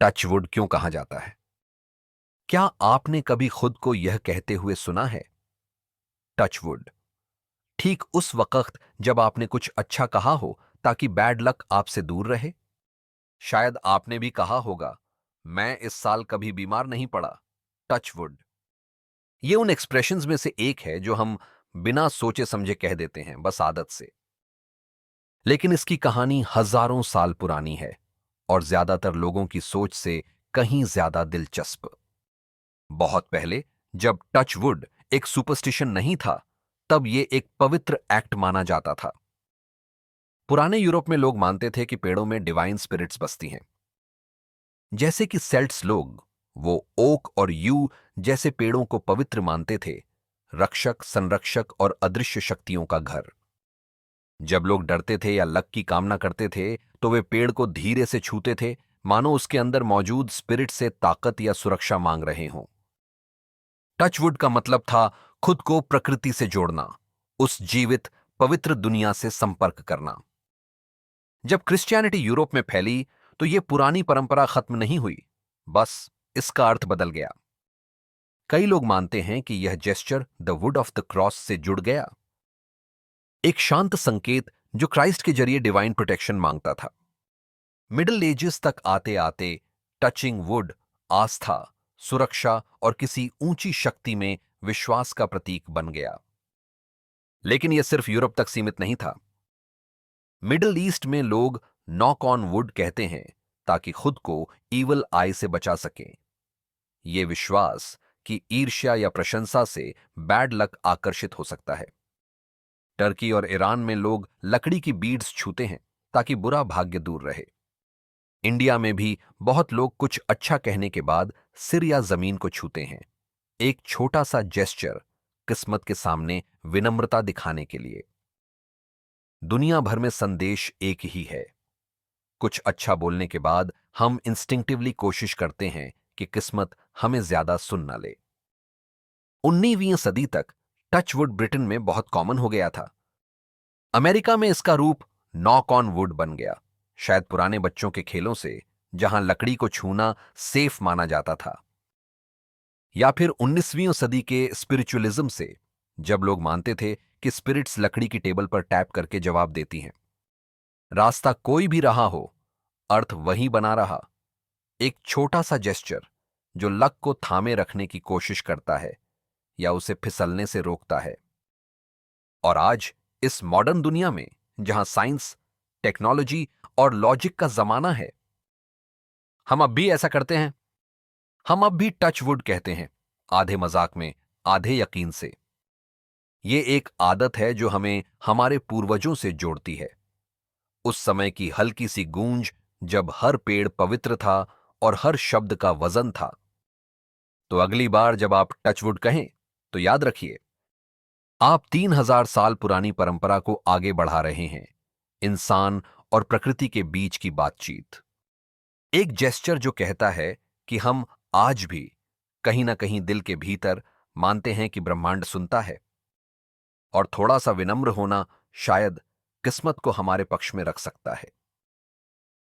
Touchwood क्यों कहा जाता है? क्या आपने कभी खुद को यह कहते हुए सुना है, टचवुड, ठीक उस वक्त जब आपने कुछ अच्छा कहा हो ताकि बैड लक आपसे दूर रहे? शायद आपने भी कहा होगा, मैं इस साल कभी बीमार नहीं पड़ा, टचवुड। ये उन एक्सप्रेशंस में से एक है जो हम बिना सोचे समझे कह देते हैं, बस आदत से। लेकिन इसकी कहानी हजारों साल पुरानी है और ज्यादातर लोगों की सोच से कहीं ज्यादा दिलचस्प। बहुत पहले, जब टचवुड एक सुपरस्टिशन नहीं था, तब यह एक पवित्र एक्ट माना जाता था। पुराने यूरोप में लोग मानते थे कि पेड़ों में डिवाइन स्पिरिट्स बसती हैं। जैसे कि सेल्ट्स लोग, वो ओक और यू जैसे पेड़ों को पवित्र मानते थे, रक्षक, संरक्षक और अदृश्य शक्तियों का घर। जब लोग डरते थे या लक की कामना करते थे, तो वे पेड़ को धीरे से छूते थे, मानो उसके अंदर मौजूद स्पिरिट से ताकत या सुरक्षा मांग रहे हों। टचवुड का मतलब था खुद को प्रकृति से जोड़ना, उस जीवित, पवित्र दुनिया से संपर्क करना। जब क्रिश्चियनिटी यूरोप में फैली, तो यह पुरानी परंपरा खत्म नहीं हुई, बस इसका अर्थ बदल गया। कई लोग मानते हैं कि यह gesture the wood of the cross से जुड़ गया, एक शांत संकेत जो क्राइस्ट के जरिए डिवाइन प्रोटेक्शन मांगता था। मिडिल एजेस तक आते आते टचिंग वुड आस्था, सुरक्षा और किसी ऊंची शक्ति में विश्वास का प्रतीक बन गया। लेकिन यह सिर्फ यूरोप तक सीमित नहीं था। मिडिल ईस्ट में लोग नॉक ऑन वुड कहते हैं ताकि खुद को ईवल आई से बचा सकें। यह विश्वास कि ईर्ष्या या प्रशंसा से बैड लक आकर्षित हो सकता है। टर्की और ईरान में लोग लकड़ी की बीड्स छूते हैं ताकि बुरा भाग्य दूर रहे। इंडिया में भी बहुत लोग कुछ अच्छा कहने के बाद सिर या जमीन को छूते हैं, एक छोटा सा जेस्चर, किस्मत के सामने विनम्रता दिखाने के लिए। दुनिया भर में संदेश एक ही है। कुछ अच्छा बोलने के बाद हम इंस्टिंक्टिवली कोशिश करते हैं कि किस्मत हमें ज्यादा सुन न ले। 19वीं सदी तक टचवुड ब्रिटेन में बहुत कॉमन हो गया था। अमेरिका में इसका रूप नॉक ऑन वुड बन गया, शायद पुराने बच्चों के खेलों से, जहां लकड़ी को छूना सेफ माना जाता था। या फिर 19वीं सदी के स्पिरिचुअलिज्म से, जब लोग मानते थे कि स्पिरिट्स लकड़ी की टेबल पर टैप करके जवाब देती हैं। रास्ता कोई भी रहा हो, अर्थ वही बना रहा, एक छोटा सा जेस्चर जो लक को थामे रखने की कोशिश करता है या उसे फिसलने से रोकता है। और आज इस मॉडर्न दुनिया में, जहां साइंस, टेक्नोलॉजी और लॉजिक का जमाना है, हम अब भी ऐसा करते हैं। हम अब भी टच वुड कहते हैं, आधे मजाक में, आधे यकीन से। यह एक आदत है जो हमें हमारे पूर्वजों से जोड़ती है, उस समय की हल्की सी गूंज जब हर पेड़ पवित्र था और हर शब्द का वजन था। तो अगली बार जब आप टचवुड कहें, तो याद रखिए, आप 3000 साल पुरानी परंपरा को आगे बढ़ा रहे हैं, इंसान और प्रकृति के बीच की बातचीत। एक जेस्चर जो कहता है कि हम आज भी कहीं ना कहीं दिल के भीतर मानते हैं कि ब्रह्मांड सुनता है, और थोड़ा सा विनम्र होना शायद किस्मत को हमारे पक्ष में रख सकता है।